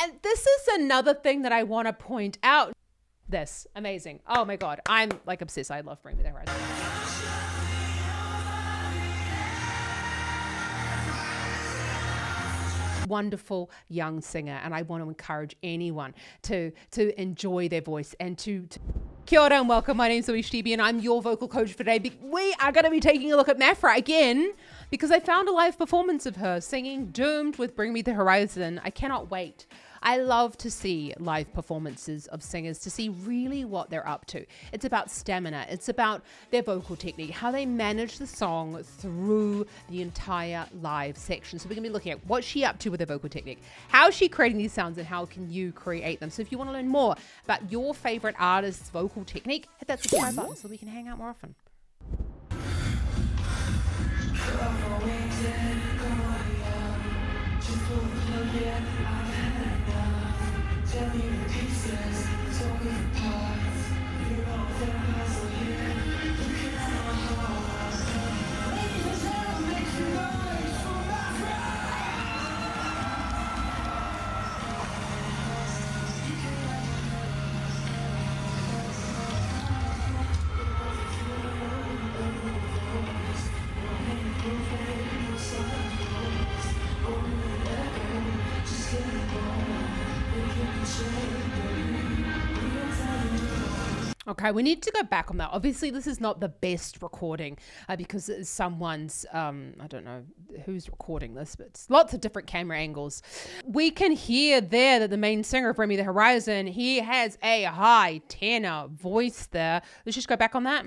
And this is another thing that I want to point out. This, amazing. Oh my God, I'm like obsessed. I love Bring Me the Horizon. Wonderful young singer, and I want to encourage anyone to enjoy their voice and to Kia ora and welcome. My name's Louise Stevie and I'm your vocal coach for today. We are going to be taking a look at Maphra again because I found a live performance of her singing Doomed with Bring Me the Horizon. I cannot wait. I love to see live performances of singers to see really what they're up to. It's about stamina. It's about their vocal technique, how they manage the song through the entire live section. So we're going to be looking at what's she up to with her vocal technique, how is she creating these sounds, and how can you create them. So if you want to learn more about your favorite artist's vocal technique, hit that subscribe button so we can hang out more often. Okay, we need to go back on that. Obviously, this is not the best recording because it's someone's, I don't know who's recording this, but it's lots of different camera angles. We can hear there that the main singer of Bring Me the Horizon, he has a high tenor voice there. Let's just go back on that.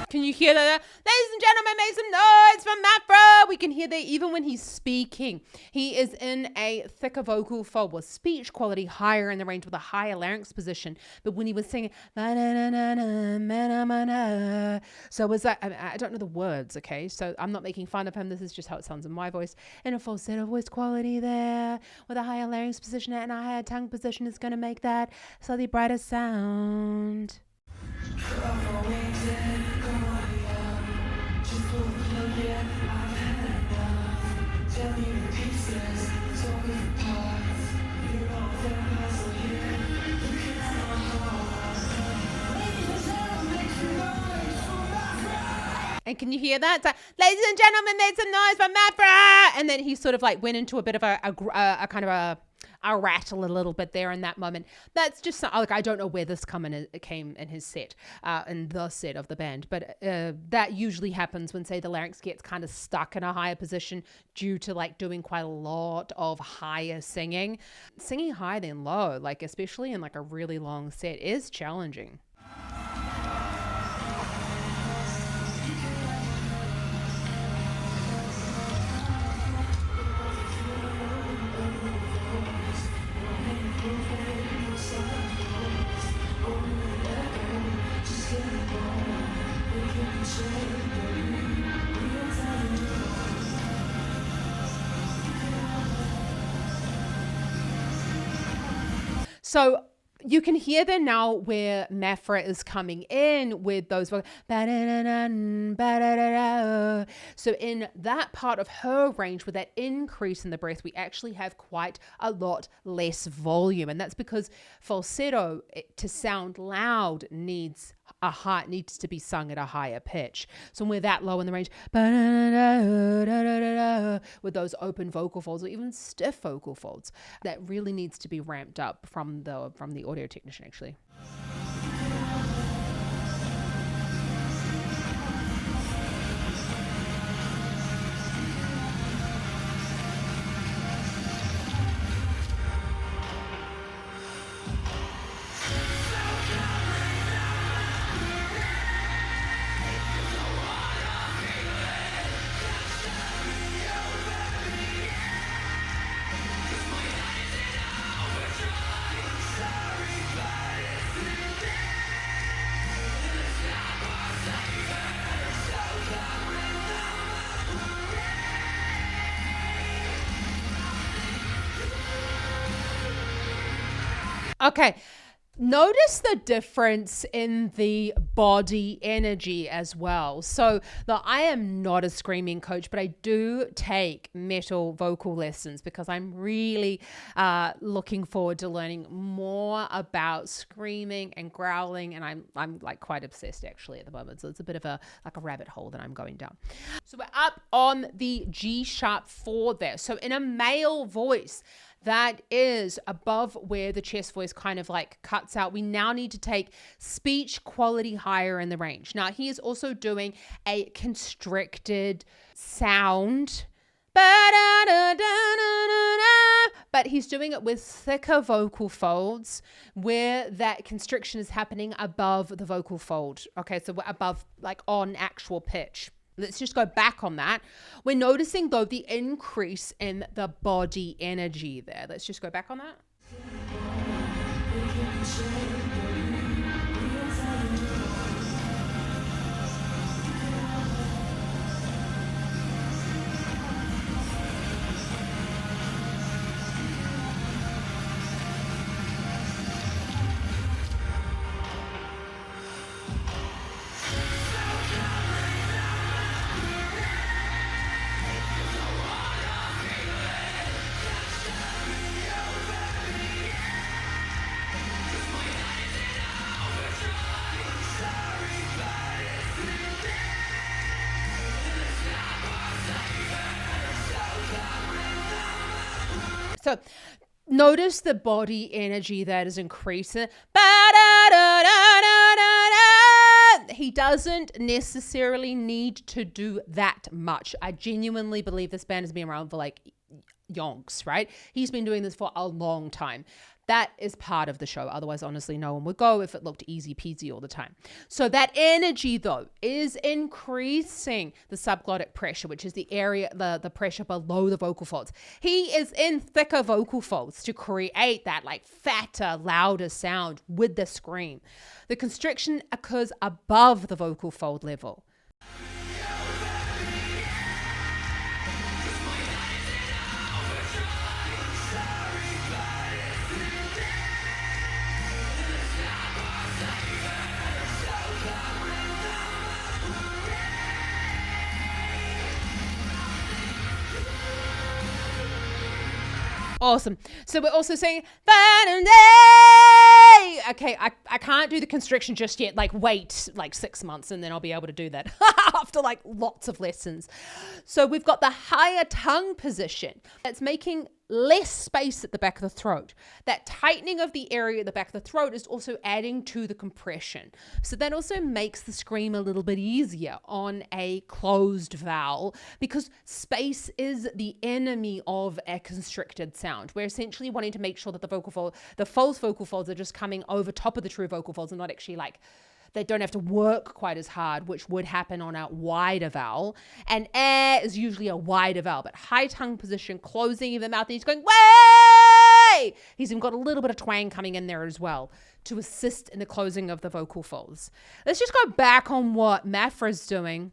Can you hear that? Ladies and gentlemen, make some noise for Maphra. We can hear that even when he's speaking. He is in a thicker vocal fold with speech quality higher in the range with a higher larynx position. But when he was singing, so it was like, I don't know the words, okay? So I'm not making fun of him. This is just how it sounds in my voice. And a falsetto voice quality there with a higher larynx position and a higher tongue position is going to make that slightly brighter sound. And can you hear that? So, ladies and gentlemen, make some noise for Maphra. And then he sort of like went into a bit of a kind of a rattle a little bit there in that moment. That's just like, I don't know where this came in his set, in the set of the band, but that usually happens when, say, the larynx gets kind of stuck in a higher position due to like doing quite a lot of higher singing. Singing high then low, like especially in like a really long set, is challenging. So you can hear there now where Maphra is coming in with those vocals. So in that part of her range with that increase in the breath, we actually have quite a lot less volume. And that's because falsetto, to sound loud, needs to be sung at a higher pitch. So when we're that low in the range, with those open vocal folds or even stiff vocal folds, that really needs to be ramped up from the audio technician actually. Okay, Notice the difference in the body energy as well. So I am not a screaming coach, but I do take metal vocal lessons because I'm really looking forward to learning more about screaming and growling, and I'm like quite obsessed actually at the moment. So it's a bit of a rabbit hole that I'm going down. So we're up on the G sharp 4 there. So in a male voice, that is above where the chest voice kind of like cuts out. We now need to take speech quality higher in the range. Now, he is also doing a constricted sound, but he's doing it with thicker vocal folds where that constriction is happening above the vocal fold. Okay, so we're above, like on actual pitch. Let's just go back on that. We're noticing, though, the increase in the body energy there. Let's just go back on that. So notice the body energy that is increasing. He doesn't necessarily need to do that much. I genuinely believe this band has been around for like yonks, right? He's been doing this for a long time. That is part of the show. Otherwise, honestly, no one would go if it looked easy peasy all the time. So that energy, though, is increasing the subglottic pressure, which is the area, the pressure below the vocal folds. He is in thicker vocal folds to create that like fatter, louder sound with the scream. The constriction occurs above the vocal fold level. Awesome. So we're also saying, okay, I can't do the constriction just yet. Like wait like 6 months and then I'll be able to do that after like lots of lessons. So we've got the higher tongue position. It's making less space at the back of the throat. That tightening of the area at the back of the throat is also adding to the compression. So that also makes the scream a little bit easier on a closed vowel because space is the enemy of a constricted sound. We're essentially wanting to make sure that the false vocal folds are just coming over top of the true vocal folds and not actually like they don't have to work quite as hard, which would happen on a wider vowel. And is usually a wider vowel, but high tongue position, closing of the mouth, and he's going, way! He's even got a little bit of twang coming in there as well to assist in the closing of the vocal folds. Let's just go back on what Maphra's doing.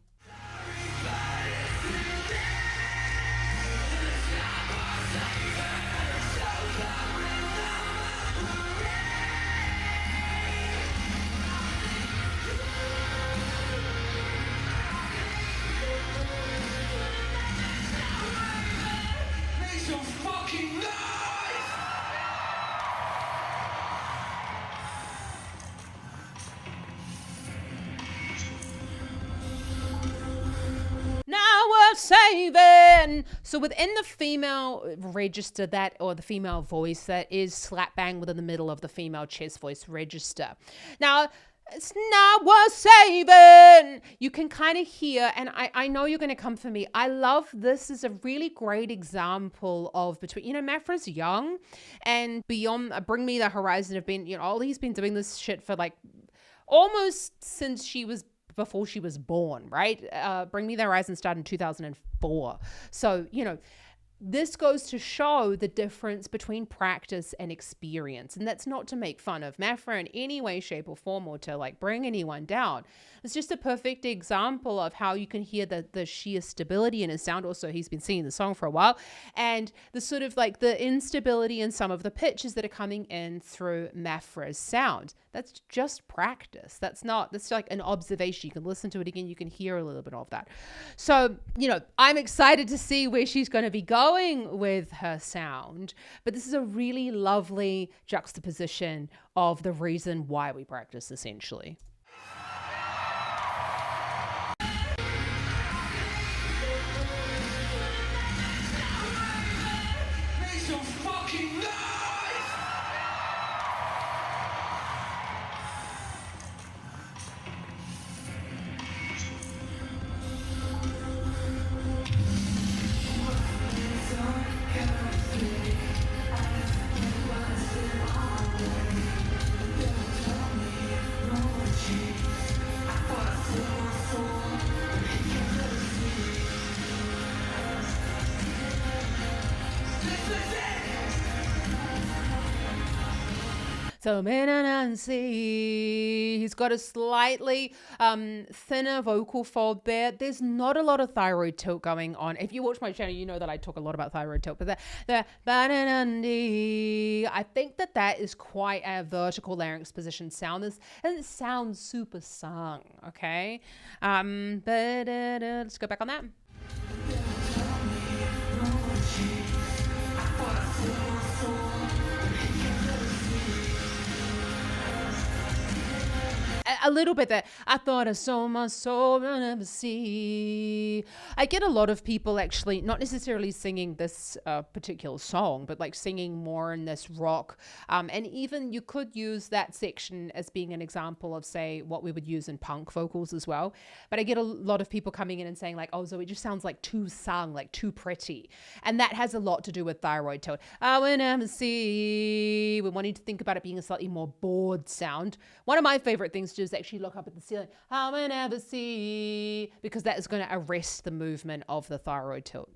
Saving. So within the female register or the female voice, that is slap bang within the middle of the female chest voice register. Now, it's not worth saving. You can kind of hear, and I know you're going to come for me. I love this is a really great example of between, Maphra's young and beyond Bring Me the Horizon have been, he's been doing this shit for like almost since before she was born, right? Bring Me the Horizon started in 2004. So, this goes to show the difference between practice and experience. And that's not to make fun of Maphra in any way, shape, or form, or to like bring anyone down. It's just a perfect example of how you can hear the sheer stability in his sound. Also, he's been singing the song for a while, and the sort of like the instability in some of the pitches that are coming in through Maphra's sound. That's just practice. That's like an observation. You can listen to it again. You can hear a little bit of that. So, I'm excited to see where she's going to be going with her sound. But this is a really lovely juxtaposition of the reason why we practice, essentially. So he's got a slightly thinner vocal fold there. There's not a lot of thyroid tilt going on. If you watch my channel, you know that I talk a lot about thyroid tilt. But I think that is quite a vertical larynx position sound. This doesn't sound super sung, okay? But let's go back on that. A little bit that I thought I saw my soul but never see. I get a lot of people actually not necessarily singing this particular song, but like singing more in this rock. And even you could use that section as being an example of, say, what we would use in punk vocals as well. But I get a lot of people coming in and saying like, oh, so it just sounds like too sung, like too pretty. And that has a lot to do with thyroid tilt. I will never see. We're wanting to think about it being a slightly more bored sound. One of my favorite things to do is actually look up at the ceiling. I will never see, because that is going to arrest the movement of the thyroid tilt.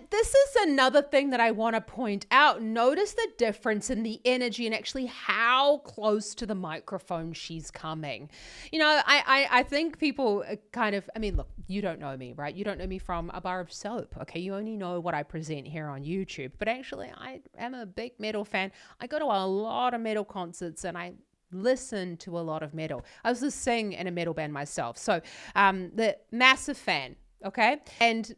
This is another thing that I want to point out. Notice the difference in the energy and actually how close to the microphone she's coming. I think people kind of, look, you don't know me, right? You don't know me from a bar of soap, okay? You only know what I present here on YouTube. But actually, I am a big metal fan. I go to a lot of metal concerts and I listen to a lot of metal. I also sing in a metal band myself. So the massive fan, okay? And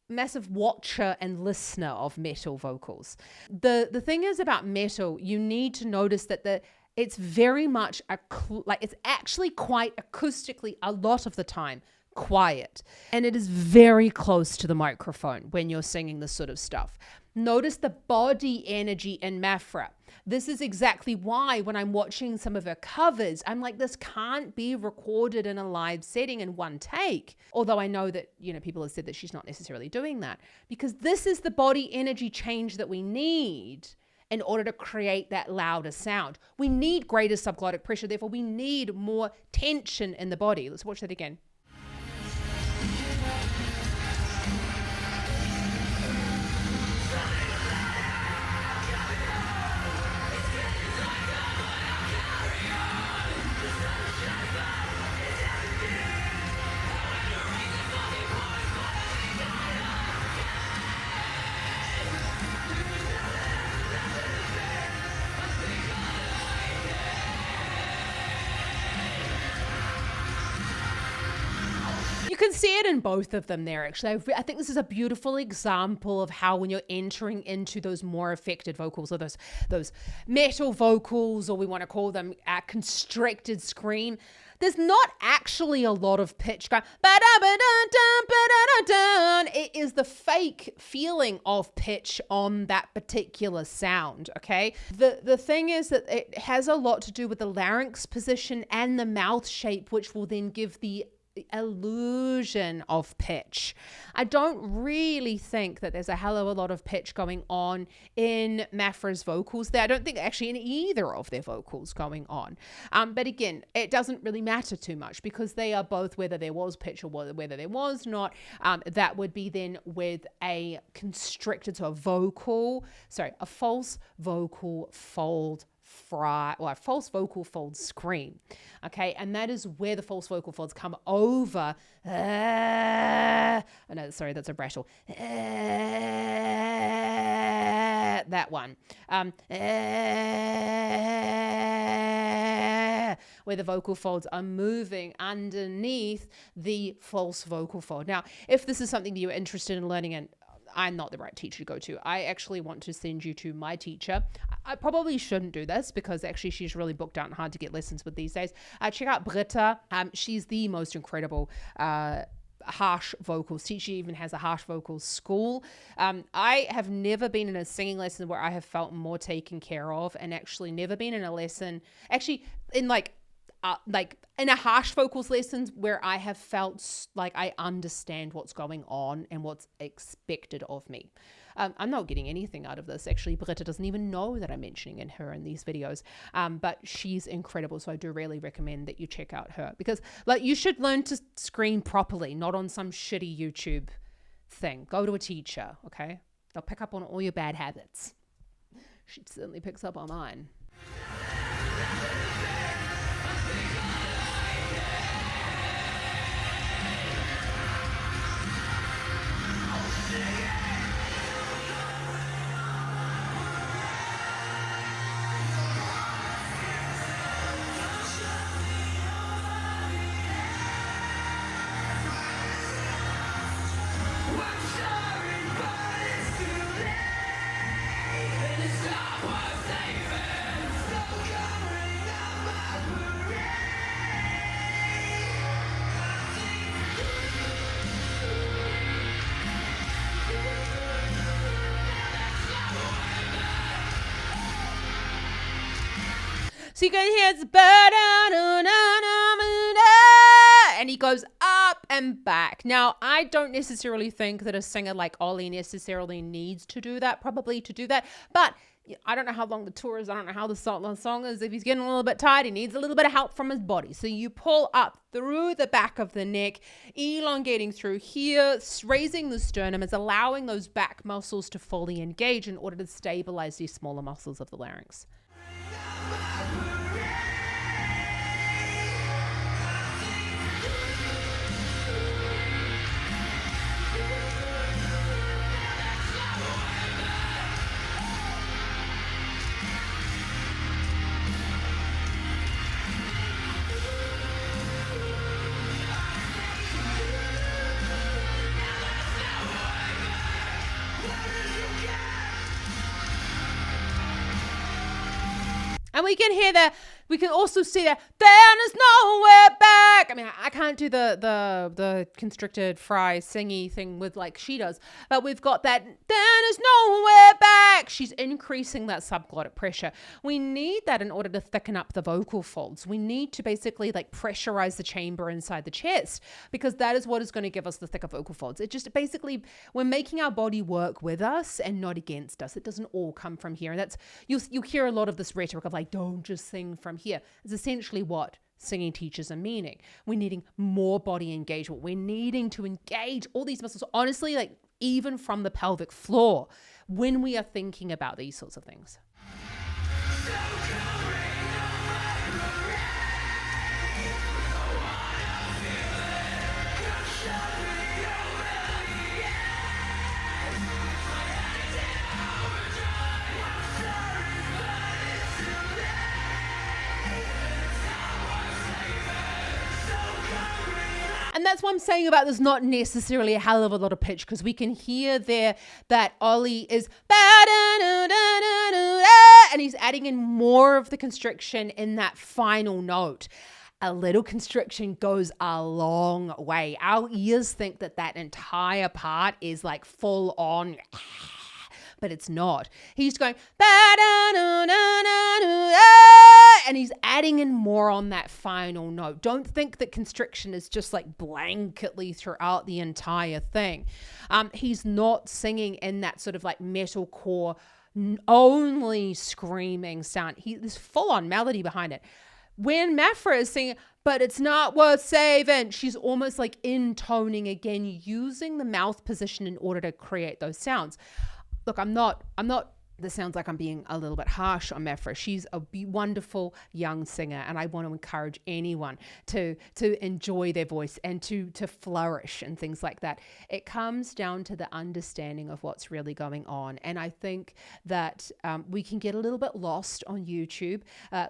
massive watcher and listener of metal vocals. The thing is about metal, you need to notice that it's very much it's actually quite acoustically a lot of the time quiet, and it is very close to the microphone when you're singing this sort of stuff. Notice the body energy in Maphra. This is exactly why when I'm watching some of her covers, I'm like, this can't be recorded in a live setting in one take. Although I know that, people have said that she's not necessarily doing that, because this is the body energy change that we need in order to create that louder sound. We need greater subglottic pressure. Therefore, we need more tension in the body. Let's watch that again. You can see it in both of them there, actually. I think this is a beautiful example of how when you're entering into those more affected vocals, or those metal vocals, or we want to call them a constricted scream, there's not actually a lot of pitch going. It is the fake feeling of pitch on that particular sound, okay? The thing is that it has a lot to do with the larynx position and the mouth shape, which will then give the illusion of pitch. I don't really think that there's a hell of a lot of pitch going on in Maphra's vocals there. I don't think actually in either of their vocals going on. But again, it doesn't really matter too much because they are both, whether there was pitch or whether there was not, that would be then with a constricted, so a false vocal fold a false vocal fold scream, okay, and that is where the false vocal folds come over. No, sorry, that's a brattle. That one, where the vocal folds are moving underneath the false vocal fold. Now, if this is something that you're interested in learning, and I'm not the right teacher to go to, I actually want to send you to my teacher. I probably shouldn't do this because actually she's really booked out and hard to get lessons with these days. Check out Britta. She's the most incredible harsh vocals teacher. She even has a harsh vocals school. I have never been in a singing lesson where I have felt more taken care of, and actually never been in a lesson, actually in like in a harsh vocals lessons where I have felt like I understand what's going on and what's expected of me. I'm not getting anything out of this. Actually, Britta doesn't even know that I'm mentioning her in these videos, but she's incredible. So I do really recommend that you check out her, because like you should learn to scream properly, not on some shitty YouTube thing. Go to a teacher, okay? They'll pick up on all your bad habits. She certainly picks up on mine. So you can hear it's and he goes up and back. Now, I don't necessarily think that a singer like Ollie necessarily needs to do that, probably to do that, but I don't know how long the tour is. I don't know how the song is. If he's getting a little bit tired, he needs a little bit of help from his body. So you pull up through the back of the neck, elongating through here, raising the sternum, is allowing those back muscles to fully engage in order to stabilize these smaller muscles of the larynx. And we can hear that. We can also see that there is nowhere back. I mean, I can't do the constricted fry singy thing with like she does, but we've got that there is nowhere back. She's increasing that subglottic pressure. We need that in order to thicken up the vocal folds. We need to basically like pressurize the chamber inside the chest, because that is what is going to give us the thicker vocal folds. It just basically, we're making our body work with us and not against us. It doesn't all come from here. And that's, you hear a lot of this rhetoric of like, don't just sing from here. It's essentially what singing teachers are meaning. We're needing more body engagement. We're needing to engage all these muscles, honestly, like even from the pelvic floor when we are thinking about these sorts of things. And And that's what I'm saying about there's not necessarily a hell of a lot of pitch, because we can hear there that Ollie is and he's adding in more of the constriction in that final note. A little constriction goes a long way. Our ears think that that entire part is like full on, but it's not. He's going, and he's adding in more on that final note. Don't think that constriction is just like blanketly throughout the entire thing. He's not singing in that sort of like metalcore, only screaming sound. There's full on melody behind it. When Maphra is singing, but it's not worth saving, she's almost like intoning again, using the mouth position in order to create those sounds. Look, I'm not, this sounds like I'm being a little bit harsh on Maphra. She's a wonderful young singer, and I want to encourage anyone to enjoy their voice and to flourish and things like that. It comes down to the understanding of what's really going on. And I think that we can get a little bit lost on YouTube,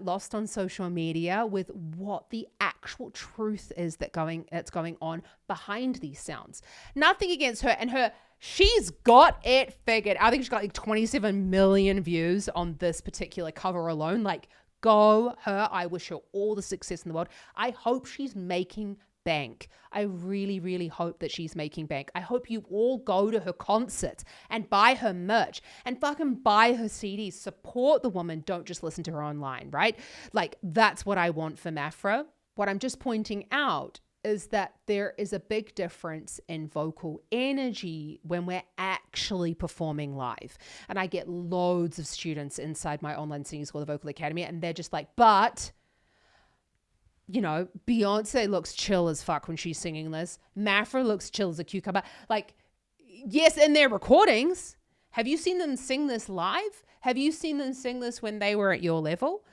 lost on social media with what the actual truth is that's going on behind these sounds. Nothing against her and her. She's got it figured. I think she's got like 27 million views on this particular cover alone. Like, go her. I wish her all the success in the world. I hope she's making bank. I really, really hope that she's making bank. I hope you all go to her concerts and buy her merch and fucking buy her CDs. Support the woman. Don't just listen to her online, right? Like, that's what I want for Maphra. What I'm just pointing out is that there is a big difference in vocal energy when we're actually performing live. And I get loads of students inside my online singing school, the Vocal Academy, and they're just like, but, you know, Beyonce looks chill as fuck when she's singing this. Maphra looks chill as a cucumber. Like, yes, in their recordings. Have you seen them sing this live? Have you seen them sing this when they were at your level?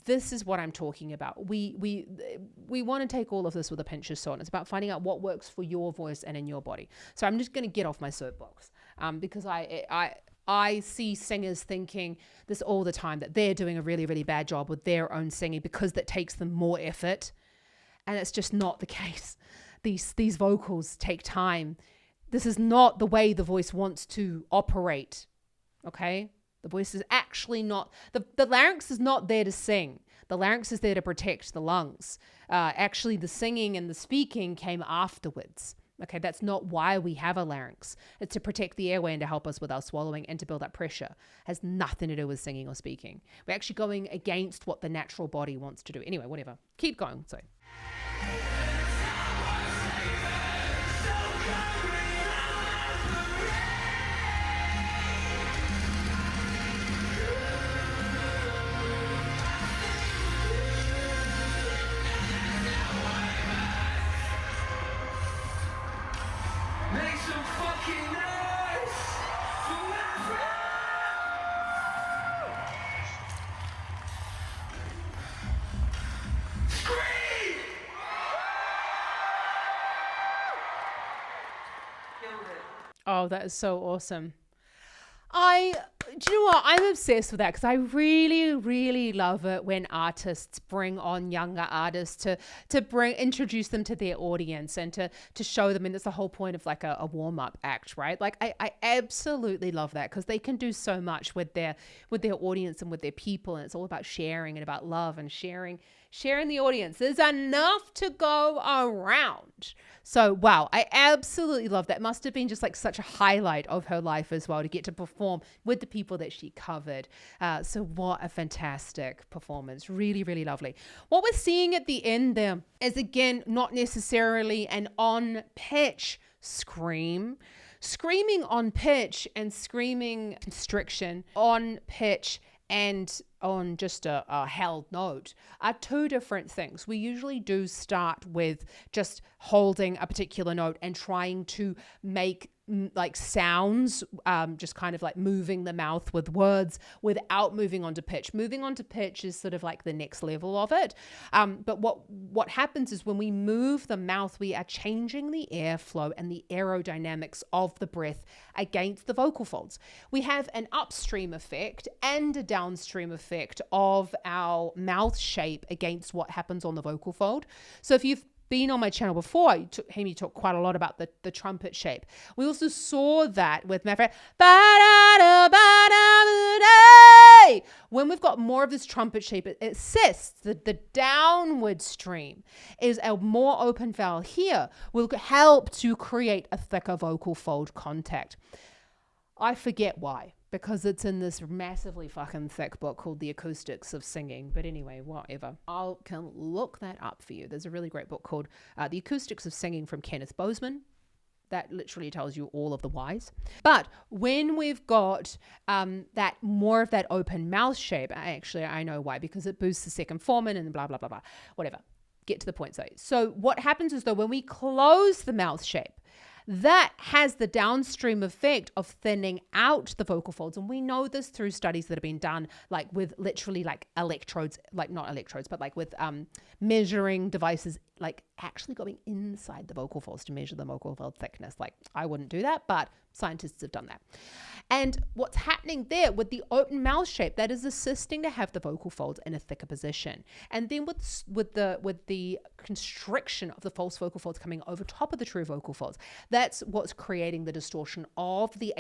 This is what I'm talking about. We want to take all of this with a pinch of salt. It's about finding out what works for your voice and in your body. So I'm just going to get off my soapbox because I see singers thinking this all the time, that they're doing a really, really bad job with their own singing because that takes them more effort. And it's just not the case. These vocals take time. This is not the way the voice wants to operate. Okay? The voice is actually not, the larynx is not there to sing. The larynx is there to protect the lungs. Actually, the singing and the speaking came afterwards. Okay, that's not why we have a larynx. It's to protect the airway and to help us with our swallowing and to build up pressure. It has nothing to do with singing or speaking. We're actually going against what the natural body wants to do. Anyway, whatever. Keep going. So. Make some fucking noise for Maphra! Scream! Killed it. Oh, that is so awesome. Do you know what? I'm obsessed with that because I really, really love it when artists bring on younger artists to introduce them to their audience and to show them. And it's the whole point of like a warm-up act, right? Like I absolutely love that because they can do so much with their audience and with their people. And it's all about sharing and about love and sharing the audience. There's enough to go around. So, wow, I absolutely love that. Must have been just like such a highlight of her life as well to get to perform with the people that she covered. So what a fantastic performance. Really, really lovely. What we're seeing at the end there is, again, not necessarily an on-pitch scream. Screaming on pitch and screaming constriction on pitch and on just a held note are two different things. We usually do start with just holding a particular note and trying to make like sounds, just kind of like moving the mouth with words without moving on to pitch. Moving on to pitch is sort of like the next level of it. But what happens is when we move the mouth, we are changing the airflow and the aerodynamics of the breath against the vocal folds. We have an upstream effect and a downstream effect of our mouth shape against what happens on the vocal fold. So if you've been on my channel before, Hemi talked quite a lot about the trumpet shape. We also saw that with Maphra. When we've got more of this trumpet shape, it assists. The downward stream is a more open vowel here, will help to create a thicker vocal fold contact. I forget why, because it's in this massively fucking thick book called The Acoustics of Singing. But anyway, whatever. I can look that up for you. There's a really great book called The Acoustics of Singing from Kenneth Bozeman. That literally tells you all of the whys. But when we've got that more of that open mouth shape, actually I know why, because it boosts the second foreman and blah, blah, blah, blah, whatever. Get to the point. So what happens is though, when we close the mouth shape, that has the downstream effect of thinning out the vocal folds. And we know this through studies that have been done, like with literally like electrodes, like not electrodes, but like with measuring devices, like actually going inside the vocal folds to measure the vocal fold thickness. Like I wouldn't do that, but scientists have done that. And what's happening there with the open mouth shape, that is assisting to have the vocal folds in a thicker position. And then with the constriction of the false vocal folds coming over top of the true vocal folds, that's what's creating the distortion of the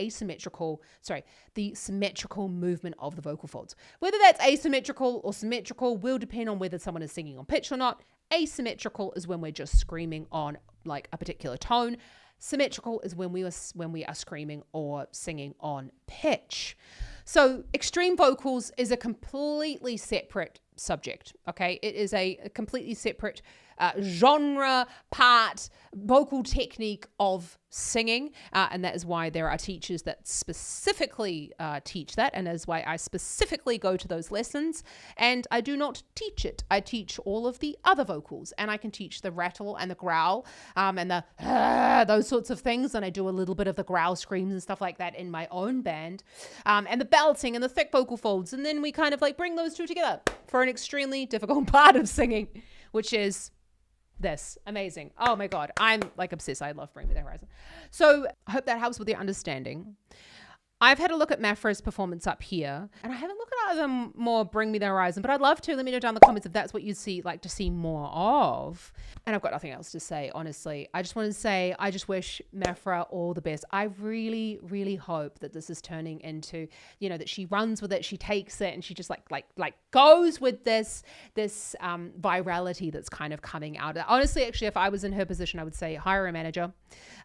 symmetrical movement of the vocal folds. Whether that's asymmetrical or symmetrical will depend on whether someone is singing on pitch or not. Asymmetrical is when we're just screaming on like a particular tone. Symmetrical is when we are screaming or singing on pitch. So extreme vocals is a completely separate subject. Okay, it is a completely separate genre, part, vocal technique of singing, and that is why there are teachers that specifically teach that, and that is why I specifically go to those lessons. And I do not teach it. I teach all of the other vocals, and I can teach the rattle and the growl and the those sorts of things, and I do a little bit of the growl screams and stuff like that in my own band, and the belting and the thick vocal folds, and then we kind of like bring those two together for an extremely difficult part of singing, which is this. Amazing. Oh my God. I'm like obsessed. I love Bring Me the Horizon. So I hope that helps with your understanding. I've had a look at Maphra's performance up here, and I haven't looked at other more Bring Me the Horizon, but I'd love to. Let me know down in the comments if that's what you'd like to see more of. And I've got nothing else to say, honestly. I just want to say, I just wish Maphra all the best. I really, really hope that this is turning into, that she runs with it, she takes it, and she just like goes with this virality that's kind of coming out. Honestly, actually, if I was in her position, I would say hire a manager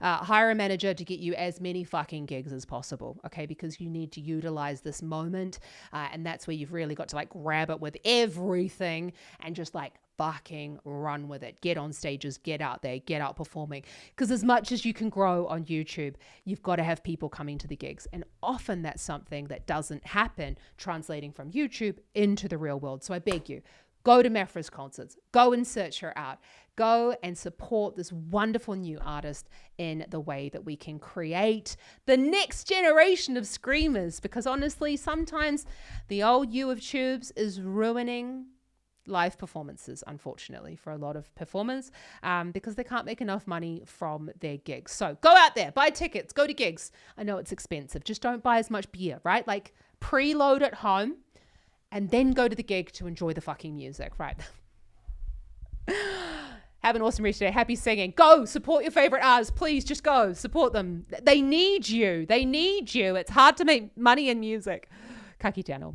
to get you as many fucking gigs as possible. Okay. Because you need to utilize this moment. And that's where you've really got to like grab it with everything and just like fucking run with it. Get on stages, get out there, get out performing. Because as much as you can grow on YouTube, you've got to have people coming to the gigs. And often that's something that doesn't happen translating from YouTube into the real world. So I beg you, go to Maphra's concerts, go and search her out, go and support this wonderful new artist in the way that we can create the next generation of screamers. Because honestly, sometimes the old you of tubes is ruining live performances, unfortunately, for a lot of performers, because they can't make enough money from their gigs. So go out there, buy tickets, go to gigs. I know it's expensive. Just don't buy as much beer, right? Like preload at home, and then go to the gig to enjoy the fucking music, right? Have an awesome rest today. Happy singing. Go support your favorite artists. Please just go support them. They need you. They need you. It's hard to make money in music. Ka kite anō.